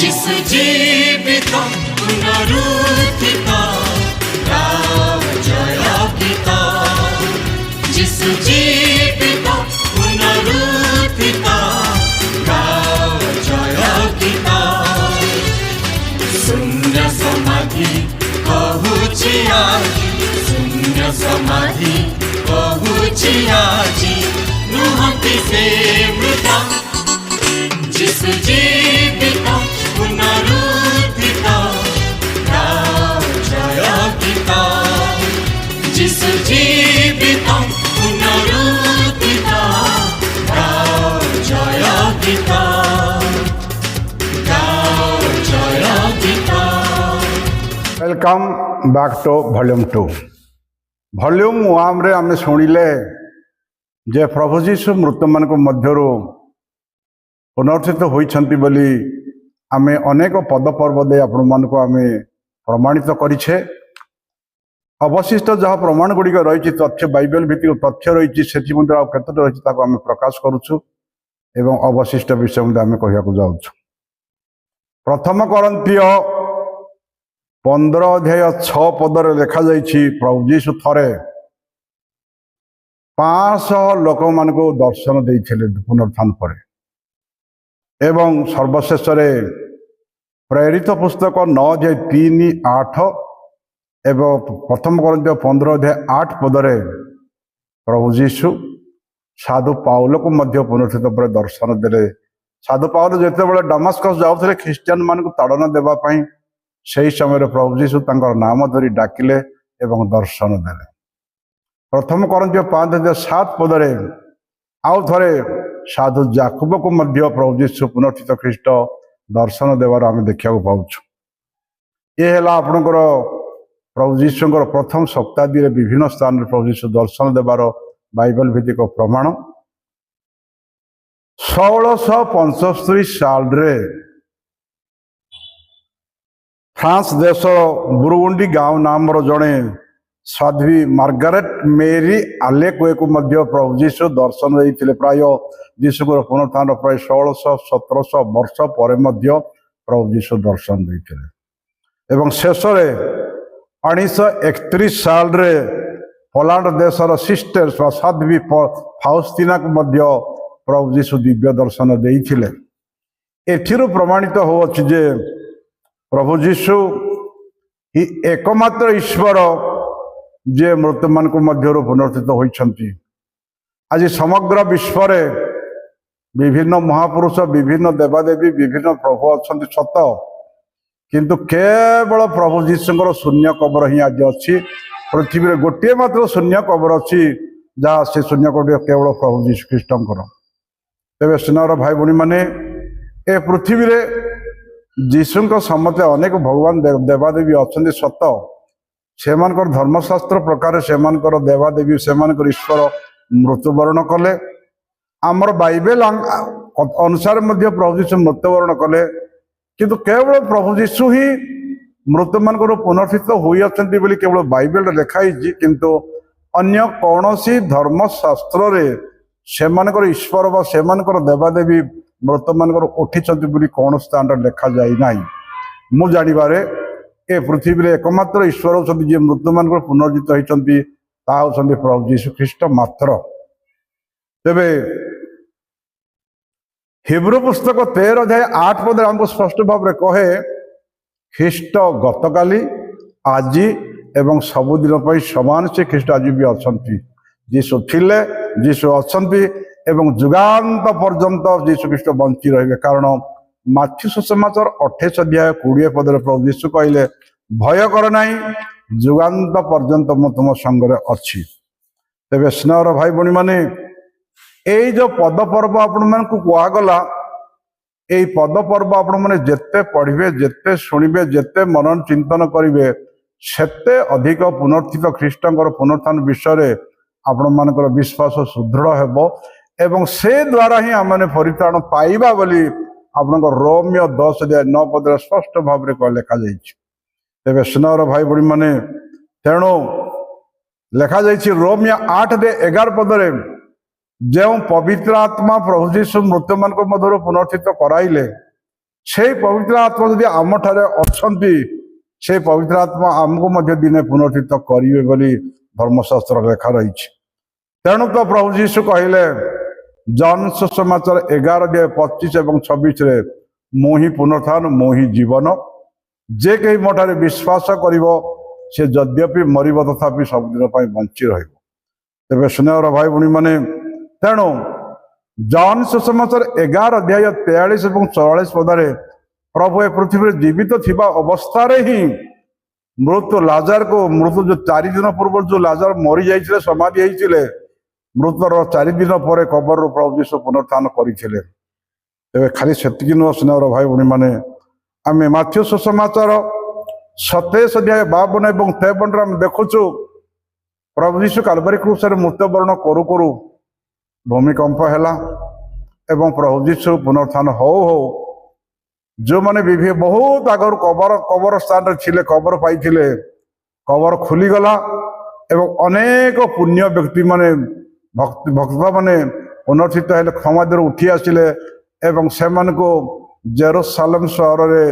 যিশু জীবিত পুনরুত্থিত গাও জয় গীত যিশু জীবিত পুনরুত্থিত গাও জয় গীত শূন্য সমাধি কহুছি আজি শূন্য সমাধি কহুছি আজি নুহতি ସେ মৃত যিশু জীবিত পুনরুত্থিত গাও জয় গীত যিশু জীবিত পুনরুত্থিত গাও জয় গীত গাও জয় গীত। Welcome back to volume 2। Volume 1 रे आमे शुणिले जे प्रभु जीशु मृत्यु मान मध्यरु पुनर्थित होइछंती बोली आमे अनेक पद पर्व दे आपण मान को आमे प्रमाणित करिछे। अवशिष्ट जहाँ प्रमाण गुड़िक रही तथ्य बाइबल भित्तिक तथ्य रही से केतोटी रही आम प्रकाश करुछु एवं अवशिष्ट विषय मध्य आम कहवाक जाऊँ। प्रथम करंथिय 15 अध्याय 6 पदर लिखा जाइछि प्रभु जीशु थरे 500 लोक मान को दर्शन देइथिले पुनरुत्थान पर एवं सर्वशेष प्रेरित पुस्तक 9 अध्याय 3-8 एवं प्रथम करंथिय 15 अध्याय 8 पदरे प्रभु जीशु साधु पाउल को मध्य पुनरुत्थित पर दर्शन देले। साधु पाउल जेते बेले दमस्कस जाउथले ख्रिस्टियन मान को ताड़ना देबा पई से समय प्रभु जीशु तांकर नाम धरी डाकिले एवं दर्शन देले। प्रथम करंथिय 5 अध्याय 7 पदरे आउ थरे साधु जाकुब को मध्य प्रभु जीशु पुनरुत्थित ख्रीष्ट दर्शन देवार आम देखा पाऊँ। ये है आपणकर प्रभु जीशुଙ୍କର प्रथम शताब्दी विभिन्न स्थान प्रभु जीशु दर्शन देवार बाइबल भित्तिक प्रमाण। 1675 साल रे फ्रांस देश बुरुगुंडी गांव नाम जड़े साध्वी मार्गारेट मेरी आलेकुए को मध्य प्रभु जीशु दर्शन देते। प्राय जीशुकर पुनरुत्थान प्राय 1600-1700 वर्ष पर मध्य प्रभु जीशु दर्शन देते। एवं शेष 1931 साल रे पोलैंड देशर सिस्टर साध्वी फाउस्तीना को मध्य प्रभु जीशु दिव्य दर्शन देते। एथिरु प्रमाणित होछि जे प्रभु जीशु ही एकमात्र ईश्वर जे मृत्यु मान को मध्य पुनरुत्थित होइछंती। आज समग्र विश्व रे विभिन्न महापुरुष विभिन्न देवादेवी विभिन्न प्रभु अच्छा सत किंतु केवल प्रभु जीशुଙ୍କର शून्य कबर ही आज अच्छी। पृथ्वी रे गोटे मात्र शून्य कबर अच्छी जहाँ से शून्य कबर केवल प्रभु जीशु ख्रीष्टଙ୍କର। तेरे स्नेहर भाई भौणी माने ए पृथ्वी रे जीशुଙ୍କ समते अनेक भगवान देवादेवी अच्छा सत से धर्मशास्त्र प्रकार से देवादेवी से ईश्वर मृत्युवरण कले। आमर बाइबल अनुसार प्रभु जीशु मृत्युवरण कले किंतु केवल प्रभु जीशु ही मृत्यु मान पुनर्थित होती बोली केवल बाइबल लिखाई किंतु अन्य कौन सी धर्मशास्त्र से ईश्वर व से देवादेवी मृत्यु मान उठिंट बोली कौन स्थान लिखा जाए ना। मु जानवे ए पृथ्वी रे एकमात्र ईश्वर होती जी मृत्यु मान पुनर्जित होती प्रभु जीशु ख्रीष्ट मात्र। तेबे हिब्रू पुस्तक 13 अध्याय 8 पद हमको स्पष्ट भाव में कहे ख्रीष्ट गतकाली आज एवं सबुदिन पर समान से ख्रीष्ट आज भी अच्छा। जीशु थिले जीशु अच्छा एवं जुगांत पर्यंत जीशु ख्रीष्ट बंची रहे। कारण माथ्यू सुसमाचार 28 अध्याय 20 पदर प्रभु जीशु कहले भय कर नहीं जुगांत पर्यंत मु तुम संगे अच्छी। तेरे स्नेहर भाई भौणी माने यही जो पद पर्व आपण मान को कहगला यही पद पर्व आपण मैंने जिते पढ़े जिते शुणे जिते मनन चिंतन करेंगे सेते अधिक पुनर्थित ख्रीष्टर पुनरुत्थान विषय आपण मानकर विश्वास सुदृढ़ हेबो एवं से द्वारा ही आम परित्राण पाइबा बोली आपण रोमियो 10 अध्याय 9 पदर स्पष्ट भाव में लिखा जाइए। तेरे स्नेहर भाई भौणी माने तेणु लिखा जाइए रोमियो 8:11 पदरे जो पवित्र आत्मा प्रभु जीशु मृत्यु मान मधुर पुनर्थित कराइले সেই পবিତ୍ର ଆତ୍ମା ଯଦି ଆମଠାରେ ଅଛନ୍ତି সেই ପବିତ୍ର ଆତ୍ମା ଆମକୁ ମଧ୍ୟ ଦିନେ ପୁନର୍ଜିତ କରିବେ ବୋଲି ଧର୍ମଶାସ୍ତ୍ର ଲେଖା ରହିଛି। ତେଣୁ ତ ପ୍ରଭୁ ଯୀଶୁ କହିଲେ ଜନ୍ ସୁସମାଚାର 11:25 ଏବଂ 26ରେ ମୁଁ ହିଁ ପୁନରୁତ୍ଥାନ ମୁଁ ହିଁ ଜୀବନ, ଯେ କେହି ମୋ ଠାରେ ବିଶ୍ୱାସ କରିବ ସେ ଯଦ୍ୟପି ମରିବ ତଥାପି ସବୁଦିନ ପାଇଁ ବଞ୍ଚି ରହିବ। ତେବେ ସ୍ନେହର ଭାଇ ଭଉଣୀମାନେ, ତେଣୁ ଜନ୍ ସୁସମାଚାର 11:43 ଏବଂ 44 ପଦରେ ପ୍ରଭୁ ଏ ପୃଥିବୀରେ ଜୀବିତ ଥିବା ଅବସ୍ଥାରେ ହିଁ ମୃତ ଲାଜାରକୁ ମୃତ୍ୟୁ ଯୋଉ 4 ଦିନ ପୂର୍ବରୁ ଯୋଉ ଲାଜାର ମରି ଯାଇଥିଲେ ସମାଧି ହେଇଥିଲେ ମୃତର 4 ଦିନ ପରେ କବରରୁ ପ୍ରଭୁ ଯୀଶୁ ପୁନରୁତ୍ଥାନ କରିଥିଲେ। ତେବେ ଖାଲି ସେତିକି ନୁହଁ ସ୍ନେହର ଭାଇ ଭଉଣୀମାନେ, ଆମେ ମାଥ୍ୟୁ ସୁସମାଚାର 27:52 ଏବଂ 53ରେ ଆମେ ଦେଖୁଛୁ ପ୍ରଭୁ ଯୀଶୁ କାଲବାରୀ କ୍ରୁସରେ ମୃତ୍ୟୁବରଣ କରୁ କରୁ ଭୂମିକମ୍ପ ହେଲା ଏବଂ ପ୍ରଭୁ ଯୀଶୁ ପୁନରୁତ୍ଥାନ ହଉ ହଉ ଯେଉଁମାନେ ବହୁତ ଆଗରୁ କବର ସ୍ଥାନରେ ଥିଲେ କବର ପାଇଥିଲେ କବର ଖୋଲିଗଲା ଏବଂ ଅନେକ ପୁଣ୍ୟ ବ୍ୟକ୍ତି ମାନେ ଭକ୍ତମାନେ ପୁନର୍ଜିତ ହେଲେ ସମାଧିରୁ ଉଠି ଆସିଲେ ଏବଂ ସେମାନଙ୍କୁ ଜେରୁସାଲେମ ସହରରେ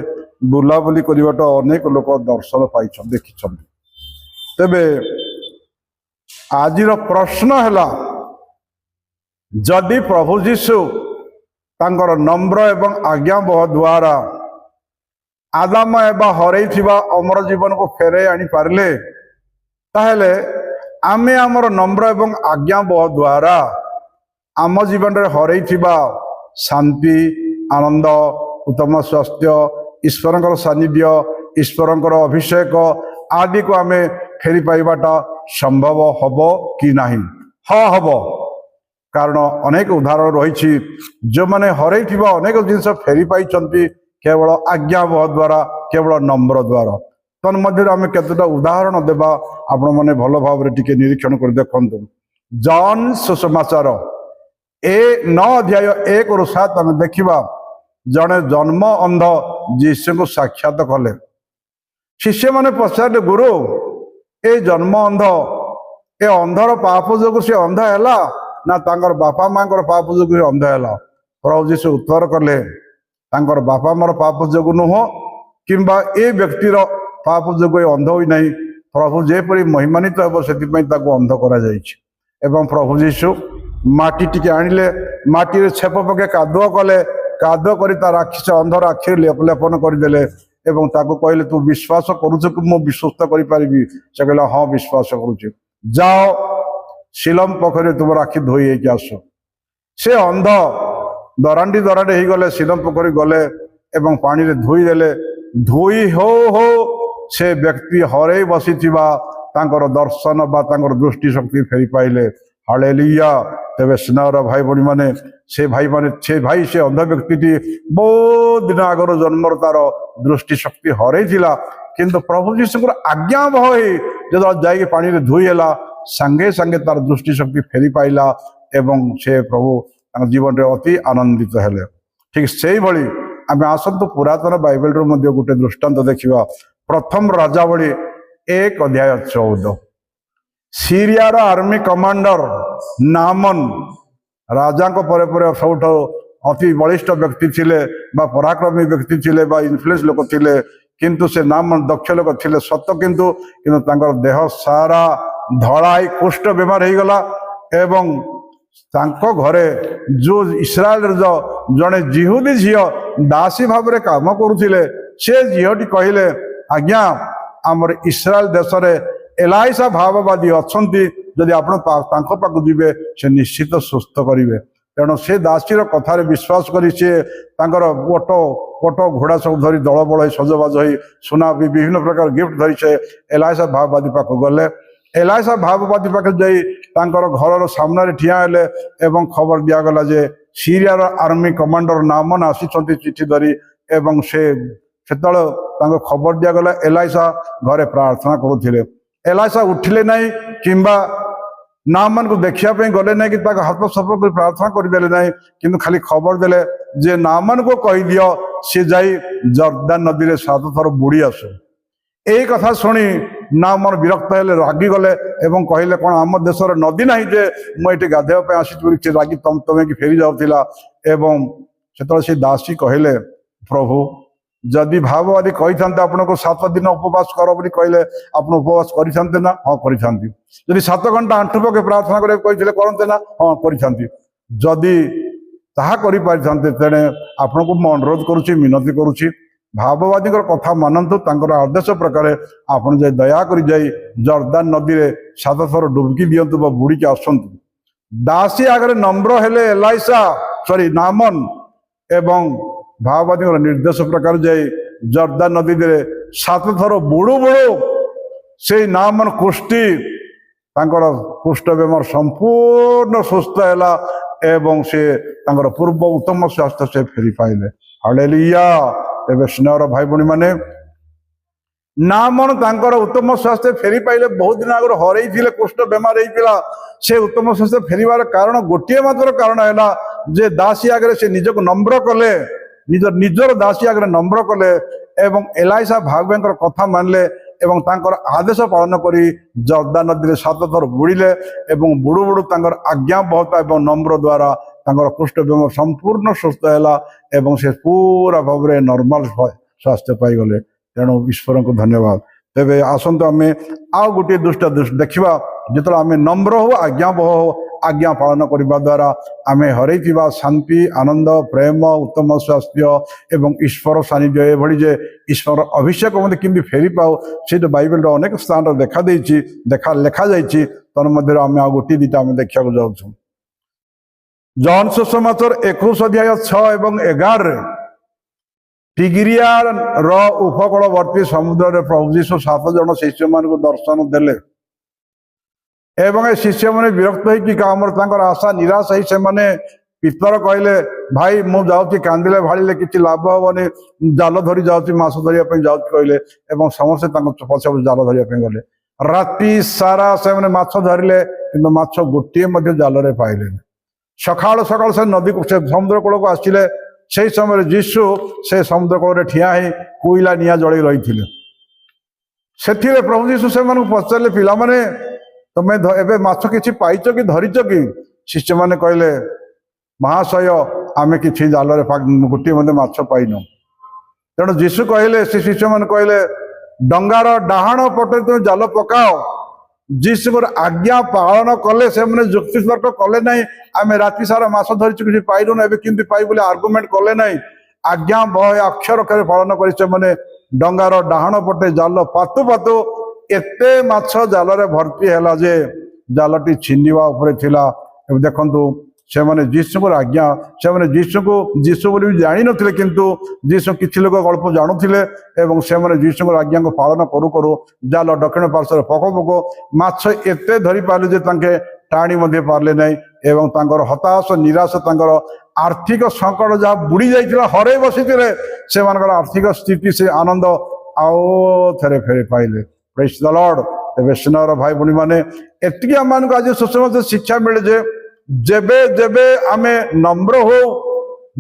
ବୁଲାବୁଲି କରିବାଟା ଅନେକ ଲୋକ ଦର୍ଶନ ପାଇଛନ୍ତି ଦେଖିଛନ୍ତି। ତେବେ ଆଜିର ପ୍ରଶ୍ନ ହେଲା, ଯଦି ପ୍ରଭୁ ଯୀଶୁ ତାଙ୍କର ନମ୍ର ଏବଂ ଆଜ୍ଞାବହ ଦ୍ୱାରା ଆଦାମ ଏବା ହରେଇଥିବା ଅମର ଜୀବନକୁ ଫେରାଇ ଆଣିପାରିଲେ, ତାହେଲେ ଆମେ ଆମର ନମ୍ର ଏବଂ ଆଜ୍ଞାବହ ଦ୍ୱାରା ଆମ ଜୀବନରେ ହରେଇଥିବା ଶାନ୍ତି, ଆନନ୍ଦ, ଉତ୍ତମ ସ୍ୱାସ୍ଥ୍ୟ, ଈଶ୍ୱରଙ୍କର ସାନ୍ନିଧ୍ୟ, ଈଶ୍ୱରଙ୍କର ଅଭିଷେକ ଆଦିକୁ ଆମେ ଫେରି ପାଇବାଟା ସମ୍ଭବ ହବ କି ନାହିଁ? ହଁ ହବ। କାରଣ ଅନେକ ଉଦାହରଣ ରହିଛି ଯେଉଁମାନେ ହରେଇଥିବା ଅନେକ ଜିନିଷ ଫେରି ପାଇଛନ୍ତି କେବଳ ଆଜ୍ଞାବହ ଦ୍ୱାରା, କେବଳ ନମ୍ର ଦ୍ୱାରା। ତନ୍ମଧ୍ୟରୁ ଆମେ କେତେଟା ଉଦାହରଣ ଦେବା, ଆପଣମାନେ ଭଲ ଭାବରେ ଟିକେ ନିରୀକ୍ଷଣ କରି ଦେଖନ୍ତୁ। ଜନ୍ ସୁସମାଚାର 9:1-7 ଆମେ ଦେଖିବା, ଜଣେ ଜନ୍ମ ଅନ୍ଧ ଯୀଶୁଙ୍କୁ ସାକ୍ଷାତ କଲେ। ଶିଷ୍ୟମାନେ ପଚାରିଲେ, ଗୁରୁ ଏ ଜନ୍ମ ଅନ୍ଧ, ଏ ଅନ୍ଧର ପାପ ଯୋଗୁଁ ସେ ଅନ୍ଧ ହେଲା ନା ତାଙ୍କର ବାପା ମାଙ୍କର ପାପ ଯୋଗୁଁ ସେ ଅନ୍ଧ ହେଲା? ପ୍ରଭୁ ଯୀଶୁ ଉତ୍ତର କଲେ, ତାଙ୍କର ବାପା ମାର ପାପ ଯୋଗୁଁ ନୁହଁ କିମ୍ବା ଏ ବ୍ୟକ୍ତିର ପାପ ଯୋଗୁଁ ଏ ଅନ୍ଧ ହୋଇନାହିଁ। ପ୍ରଭୁ ଯେପରି ମହିମାନିତ ହେବ ସେଥିପାଇଁ ତାକୁ ଅନ୍ଧ କରାଯାଇଛି। ଏବଂ ପ୍ରଭୁ ଯୀଶୁ ମାଟି ଟିକେ ଆଣିଲେ, ମାଟିରେ ଛେପ ପକେ କାଦୁଅ କଲେ, କାଦୁଅ କରି ତାର ଆଖି ଅନ୍ଧର ଆଖିରେ ଲେପନ କରିଦେଲେ ଏବଂ ତାକୁ କହିଲେ, ତୁ ବିଶ୍ୱାସ କରୁଛୁ କି ମୁଁ ବିଶ୍ୱସ୍ତ କରିପାରିବି? ସେ କହିଲା, ହଁ ବିଶ୍ୱାସ କରୁଛି। ଯାଅ ସିଲୋମ ପୋଖରୀରେ ତୁମର ଆଖି ଧୋଇ ହେଇକି ଆସ। ସେ ଅନ୍ଧ ଦରାଣ୍ଡି ହେଇଗଲେ, ସିଲୋମ ପୋଖରୀ ଗଲେ ଏବଂ ପାଣିରେ ଧୋଇ ଦେଲେ। ଧୋଇ ହଉ ହଉ ସେ ବ୍ୟକ୍ତି ହରେଇ ବସିଥିବା ତାଙ୍କର ଦର୍ଶନ ବା ତାଙ୍କର ଦୃଷ୍ଟି ଶକ୍ତି ଫେରି ପାଇଲେ। ହାଲେଲୁୟା। ତେବେ ସ୍ନେହର ଭାଇ ଭଉଣୀମାନେ, ସେ ଅନ୍ଧ ବ୍ୟକ୍ତିଟି ବହୁତ ଦିନ ଆଗରୁ ଜନ୍ମର ତାର ଦୃଷ୍ଟି ଶକ୍ତି ହରେଇଥିଲା, କିନ୍ତୁ ପ୍ରଭୁ ଯୀଶୁଙ୍କର ଆଜ୍ଞାବହ ହେଇ ଯେତେବେଳେ ଯାଇକି ପାଣିରେ ଧୋଇ ହେଲା ସାଙ୍ଗେ ସାଙ୍ଗେ ତାର ଦୃଷ୍ଟି ଶକ୍ତି ଫେରି ପାଇଲା ଏବଂ ସେ ପ୍ରଭୁ ତାଙ୍କ ଜୀବନରେ ଅତି ଆନନ୍ଦିତ ହେଲେ। ଠିକ ସେଇଭଳି ଆମେ ଆସନ୍ତୁ ପୁରାତନ ବାଇବେଲରୁ ମଧ୍ୟ ଗୋଟେ ଦୃଷ୍ଟାନ୍ତ ଦେଖିବା। ପ୍ରଥମ ରାଜାବଳୀ 1:14। ସିରିଆର ଆର୍ମି କମାଣ୍ଡର ନାମନ ରାଜାଙ୍କ ପରେ ପରେ ସବୁଠାରୁ ଅତି ବଳିଷ୍ଠ ବ୍ୟକ୍ତି ଥିଲେ ବା ପରାକ୍ରମୀ ବ୍ୟକ୍ତି ଥିଲେ ବା ଇନଫ୍ଲୁଏନ୍ସ ଲୋକ ଥିଲେ, କିନ୍ତୁ ସେ ନାମନ ଦକ୍ଷ ଲୋକ ଥିଲେ ସତ, କିନ୍ତୁ ତାଙ୍କର ଦେହ ସାରା ଧଳାଇ କୁଷ୍ଠ ବେମାର ହେଇଗଲା ଏବଂ ତାଙ୍କ ଘରେ ଯୋଉ ଇସ୍ରାଏଲର ଜଣେ ଜିହୁଦୀ ଝିଅ ଦାସୀ ଭାବରେ କାମ କରୁଥିଲେ, ସେ ଝିଅଟି କହିଲେ, ଆଜ୍ଞା ଆମର ଇସ୍ରାଏଲ ଦେଶରେ ଏଲାଇସା ଭାବବାଦୀ ଅଛନ୍ତି, ଯଦି ଆପଣ ତାଙ୍କ ପାଖକୁ ଯିବେ ସେ ନିଶ୍ଚିତ ସୁସ୍ଥ କରିବେ। ତେଣୁ ସେ ଦାସୀର କଥାରେ ବିଶ୍ୱାସ କରି ସେ ତାଙ୍କର ଓଟ ଘୋଡ଼ା ସବୁ ଧରି ଦଳବଳ ହୋଇ ସଜବାଜ ହୋଇ ସୁନା ବିଭିନ୍ନ ପ୍ରକାର ଗିଫ୍ଟ ଧରି ସେ ଏଲାଇସା ଭାବବାଦୀ ପାଖକୁ ଗଲେ। ଏଲାଇସା ଭାବବାଦୀ ପାଖରେ ଯାଇ ତାଙ୍କର ଘରର ସାମ୍ନାରେ ଠିଆ ହେଲେ ଏବଂ ଖବର ଦିଆଗଲା ଯେ ସିରିଆର ଆର୍ମି କମାଣ୍ଡର ନାମନ ଆସିଛନ୍ତି ଚିଠି ଧରି ଏବଂ ସେତେବେଳେ ତାଙ୍କୁ ଖବର ଦିଆଗଲା ଏଲାଇସା ଘରେ ପ୍ରାର୍ଥନା କରୁଥିଲେ। ଏଲାଇସା ଉଠିଲେ ନାହିଁ କିମ୍ବା ନାମନକୁ ଦେଖିବା ପାଇଁ ଗଲେ ନାହିଁ କି ତାଙ୍କ ହାତ ସଫଳ କରି ପ୍ରାର୍ଥନା କରିଦେଲେ ନାହିଁ, କିନ୍ତୁ ଖାଲି ଖବର ଦେଲେ ଯେ ନାମନକୁ କହିଦିଅ ସେ ଯାଇ ଜର୍ଦାନ ନଦୀରେ 7 ଥର ବୁଡ଼ି ଆସୁ। এই কথা শুনি নামন বিরক্ত হলে রাগিগলে এবং কহিলে, কোণ আম দেশের নদী না যে মু এটি গাধেবা আসি, রাগি তমে কি ফেরি যাওয়া এবং সেতবে সেই দাসী কহিলে, प्रभु जदि भाववादी कही था आपन को 7 दिन उपवास कर बोली कहले आप उपवास करते ना हाँ करी 7 घंटा आंठु पके प्रार्थना करते करते ना हाँ करी जदि ताहा करि पारिथान्ते तेणे आपन को मैं अनुरोध करुच्ची मिनती करुच्ची भाववादी कथा मानतु तांकर आदेश प्रकार आपन जे दया करी जाई जर्दान नदी रे 7 थर डुबकी दियंतु बा बुड़ी के आसंतु दासी आगे नम्र हेले एलाइसा सॉरी नामन एवं भाववादी निर्देश प्रकार जाई जर्दान नदी रे 7 थर बुड़ू बुड़ू से नामन कुष्टी तांकर कुष्ठ बेमार संपूर्ण सुस्थ हैला एवं से तांकर पूर्व उत्तम स्वास्थ्य से फेरी पाइले हालेलुया। एबे स्नेहर भाई भणी माने नामन तांकर उत्तम स्वास्थ्य फेरी पाइले बहुत दिन आगर हरई थिले कुष्ठ बेमार हेइतिला से उत्तम स्वास्थ्य फेरिबार कारण गोटिए मात्र कारण हैला जे दासी आगे से निजको नम्र कले निजर दासी आगे नम्र कले एवं एलाइसा भागवेंकर कथा मानले एवं तांकर आदेश पालन करी जर्दान नदी 7 थर बुड़िले एवं बुड़ू बुड़ू तांकर आज्ञा बहता एवं नम्र द्वारा तांकर कुष्ठ बेमार संपूर्ण सुस्थ हैला एवं से पूरा भाव में नॉर्मल स्वास्थ्य पाई गले तेणु ईश्वर को धन्यवाद। तेबे आसंतु आमे आउ गोटे दुष्ट देखिबा जेतला आमे नम्र हो आज्ञा बह हो आज्ञा पालन करने द्वारा आम हरई शांति आनंद प्रेम उत्तम स्वास्थ्य एवं ईश्वर सानिध्य ये ईश्वर अभिषेक मत केमती फेरी पाओ से बाइबल अनेक स्थान देखा लेखा जाइए तन्मध्य आम आ गोटे दीटा आम देखा जाऊँ जॉन सुसमाचार 21 अध्याय 6 एवं 11 टिगिरिया उपकूलवर्ती समुद्र रे प्रभु यीशु 7 जन शिष्य मान को दर्शन देले एवं ए शिष्य मैंने विरक्त होकर आशा निराश हो से पितर कहले भाई मु जाऊँगी कांदिले भाड़े किसी लाभ हेनी जाल धरी जाऊँगी माछ धरने जाऊँ कहले एवं समस्ते पछे जाल धरने गले राति सारा से माछ धरले कि माछ गोटे जाल पाइले सकाल सकाल से नदी को समुद्र कूल को आसिले से समय जीशु से समुद्र कूल ठिया ही कोईला निआ जड़े रही से प्रभु जीशु से पचारे पिला माने तुम्हें एवं माछ कि पाइच कि धरीच कि शिष्य मैंने कहले महाशय आम कि जाल गोटे माछ पाइन तेणु जीशु कहले से शिष्य मैंने कहले डंगार डाहाण पटे तुम जाल पकाओ जीशु आज्ञा पालन कले से मैंने जुक्ति तर्क कले ना आम राति सारा माछ धरी कि पाइलुन एवं किमती पाई बोले आर्गुमेंट कले ना आज्ञा बह अक्षर अक्षर पालन कर डंगार डाहाण पटे जाल पातु पातु एते माछ जाल भर्ती है जे जालटी छिंडा उपरे थिला देखंतु से माने जीशु को आज्ञा से माने जीशु को जीशु बोली जानी नथिले किंतु जीशु किछि लोक गल्प जानुथिले एवं से माने जीशु को आज्ञा को पालन करू करू जाल दक्षिण पार्श्व पको पको माछ एते धरी पाले जे तांके टाणी मध्ये पारले नै एवं तांकर हताश निराश तांकर आर्थिक संकट जहाँ बुड़ी जाइतिला हरे बसितिले से मानकर आर्थिक स्थिति से आनंद आओ थरे फेरे पाइले प्रेज द लॉर्ड। तेबे स्नेहर भाई भणी माने एतिकी आम आज सुसमाचार शिक्षा मिले जे जेबे जेबे आमे नम्र हो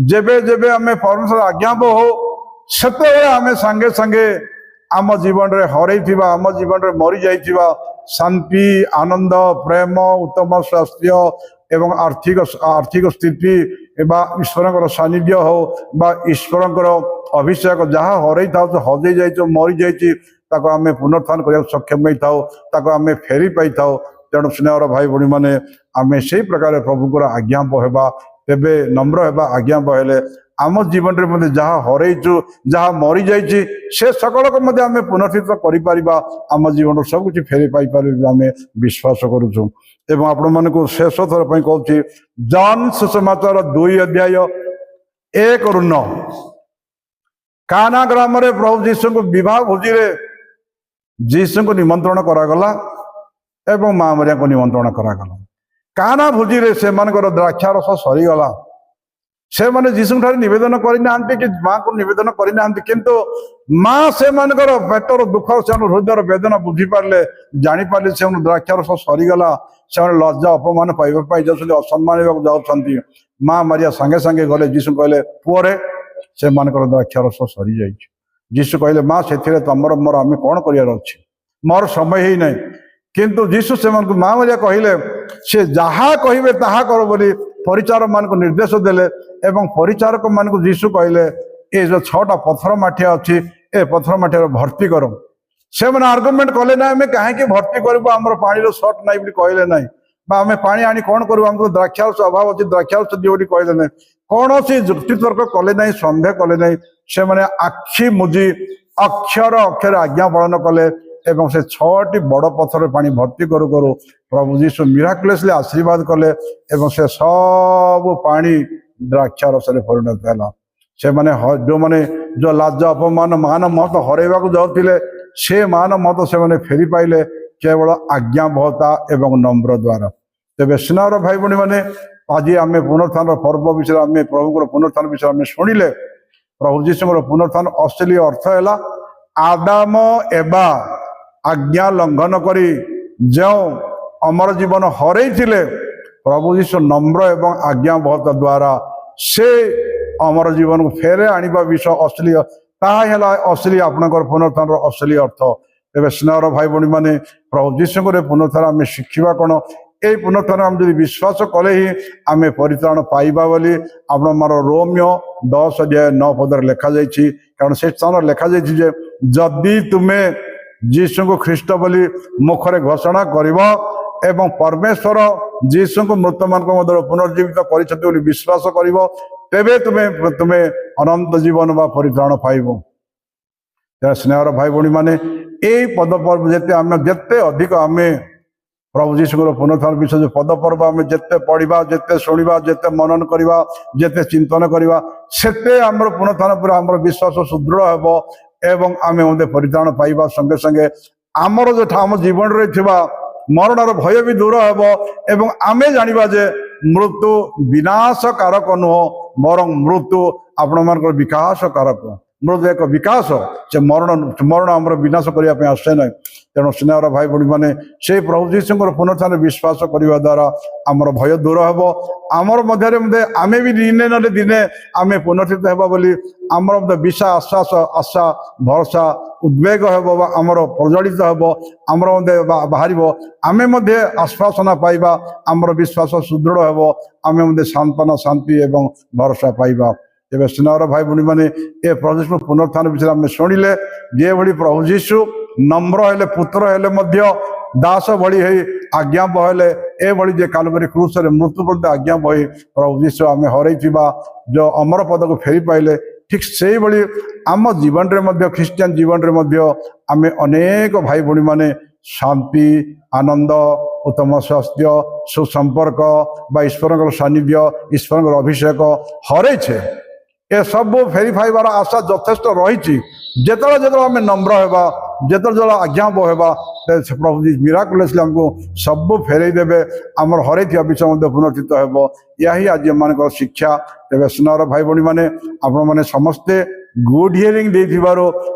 जेबे जेबे आमे परमेश्वर आज्ञाबह हो सेते आमे संगे संगे आम जीवन रे हरई थिबा आम जीवन रे मरी जाइथिबा शांति आनंद प्रेम उत्तम स्वास्थ्य एवं आर्थिक स्थिति एवं ईश्वर सानिध्य हो बा ईश्वर अभिषेक जहाँ हरई था हजई जाइए मरी जाइए आम पुनरुत्थान करने सक्षम होता आम फेरी पाई था तेणु स्नेहर भाई भणी मैंने आम से प्रकार प्रभुकर आज्ञा बहबा तेबे नम्र होगा आज्ञा बहले आम जीवन में जहाँ हरईचु जहाँ मरी जाइए से सकल को आम पुनर्स्थित कर आम जीवन सब किसी फेरी पाई आम विश्वास करुचु एवं आपण मान को शेष थर कहूँ जॉन सुसमाचार 2 अध्याय 1-9 काना ग्राम रे प्रभु जीशु को विवाह भोजी रे जीशु को निमंत्रण करागला एवं माँ मरिया को निमंत्रण करागला काना भोजी रे से मानकर द्राक्षा रस सरीगला से माने जीशु ठारे निवेदन करना कि माँ को निवेदन करना किंतु माँ से मानकर पेटर दुख से हृदय वेदना बुझी पारे जापारे से द्राक्षा रस सरीगला से लज्जा अपमान पाइबा जाऊँ असम्मान जाऊँगी माँ मारिया सांगे सांगे गले जीशु कहले पुअरे से मानकर द्राक्षा रस सरी जाइए जीशु कहले माँ से तमर मोर आम कौन कर मोर समय ही नहीं किंतु जीशु से माँ मारिया कहले से जहाँ कहे ताहा कर बोली परिचारक मान को निर्देश देले एवं परिचारक मान को जीशु कहले ये जो 6टा पत्थर माठिया अच्छी ए पत्थर माठिया भर्ती कर से मैंने आर्गुमेंट कले ना आम कहीं भर्ती करूँ आम पानी सर्ट ना कहले ना आम पानी आनी कौन करूँ आमको द्राक्षारस अभाव अच्छी द्राक्षारस दियो कहले ना कौन सी जुक्ति तर्क कले ना सन्देह कले ना से मैंने आखि मुझी अक्षर अक्षर आज्ञा पालन कले एवं से 6टी बड़ पत्थर पानी भर्ती करू करू प्रभु जीशु मिराकुलसली आशीर्वाद कले एवं से सब पानी द्राक्षारस परिणत है से माने जो माने जो लाज अपमान मान महत हरैवा जाऊे से मान महत से माने फेरी पाइले केवल आज्ञाबहता एवं नम्र द्वारा तेज स्नेहर भाई भणी मैंने आज आम पुनरुत्थान पर्व विषय आम प्रभु पुनरुत्थान विषय आम शुणिले प्रभु जीशुर पुनरुत्थान असली अर्थ है आदाम एबा आज्ञा लंघन करी जो अमर जीवन हरई प्रभु जीशु नम्र एवं आज्ञाबहता द्वारा से अमर जीवन को फेरे आनिबा विषय असली ताहा असली आपणकर पुनरुत्थान असली अर्थ तेज स्नेहर भाई भणी मैंने प्रभु जीशु पुनरुत्थान आम शिखा कौन ये पुनरुत्थान आम जब विश्वास कले ही आम परित्राण पाइबा बोली आपमर रोमियो 10:9 लिखा जाइए कारण से स्थान लिखा जाइए जदि तुमे जीशु को ख्रीष्ट बोली मुखरे घोषणा करिबो एवं परमेश्वर जीशु को मृत मान मध्य पुनर्जीवित कर विश्वास करिबो तेबे तुम्हें तुम्हें अनंत जीवन बा परित्राण पाइबो स्नेहर भाई भणी माने यही पद पर्व जिते आम जिते अधिक आम प्रभु जीशुर पुनरुत्थान विषय जो पद पर्व आम जिते पढ़ा जिते शुणा जिते मनन करवा जिते चिंतन करवा सेते आमर पुनरुत्थान पर आमर विश्वास सुदृढ़ हेबो एवं आम परित्राण पाइबा संगे संगे आमर जो आम जीवन रे मरणर भय भी दूर हेबो एवं आमे जानिबा जे मृत्यु विनाश कारक नुह बरं मृत्यु आपण मान विकास कारक मृत्यु एक विकास से मरण मरण आम विनाश करने आसे ना तेणु स्नेहर भाई भणी मैंने से प्रभु जीशुर पुनरुत्थान विश्वास करने द्वारा आमर भय दूर हेब आमर मध्य आम भी दिने ना दिने आम पुनर्थित हेबा बोली आमर विशा आश्वास आशा भरसा उद्वेग हेब आमर प्रज्वलित हेब आमर बाहर आम आश्वासना पाइबा आमर विश्वास सुदृढ़ हेब आम सांत्वना शांति एवं भरसा पाइबा तेज स्नेहर भाई भणी मैंने ये प्रभु जीशु पुनरुत्थान विषय आम शुणिले जे भली प्रभु जीशु नम्र हेले पुत्र हेले मध्य दास भली है आज्ञा बहले ए भली जे कालवरी क्रूस रे मृत्यु पर्यंत आज्ञा बही प्रभु जीशु आम हरई जो अमर पद को फेरी पाइले ठीक से भली आम जीवन रे मध्य ख्रिस्टियन जीवन रे मध्य आम अनेक भाई भणी माने शांति आनंद उत्तम स्वास्थ्य सुसंपर्क बा ईश्वर सानिध्य ईश्वर अभिषेक हरई छे ए सब फेरी पाइबार आशा यथेष्ट रही जिते आम नम्र होगा जिते आज्ञा बहबा प्रभु जी मिराकुलसली आमको सब फेरई देवे आमर हरई विषय पुनर्थित हो यही आज मान शिक्षा तेज स्नेहर भाई भणी मैंने आपण मैंने समस्ते गुड हियरिंग दे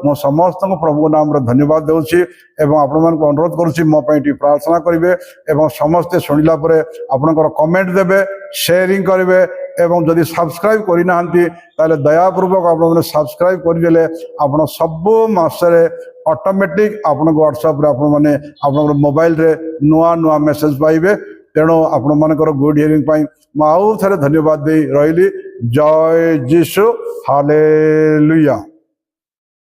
मो समस्त प्रभु नाम धन्यवाद दूसरी आपण मान अनुरोध करुच्ची मो प्रार्थना करेंगे और समस्ते शुणिला आपणकर कमेंट देवे शेयरिंग करेंगे एवं जदि सब्सक्राइब करना ताले दयापूर्वक आप सब्सक्राइब करदे आप सब मासरे ऑटोमेटिक आपन व्हाट्सएप आप मोबाइल रे नुआ नुआ मेसेज पाइबे तेणु आपण मानकर गुड हियरिंग आउ थे धन्यवाद दे रही जय जीशु हालेलुया।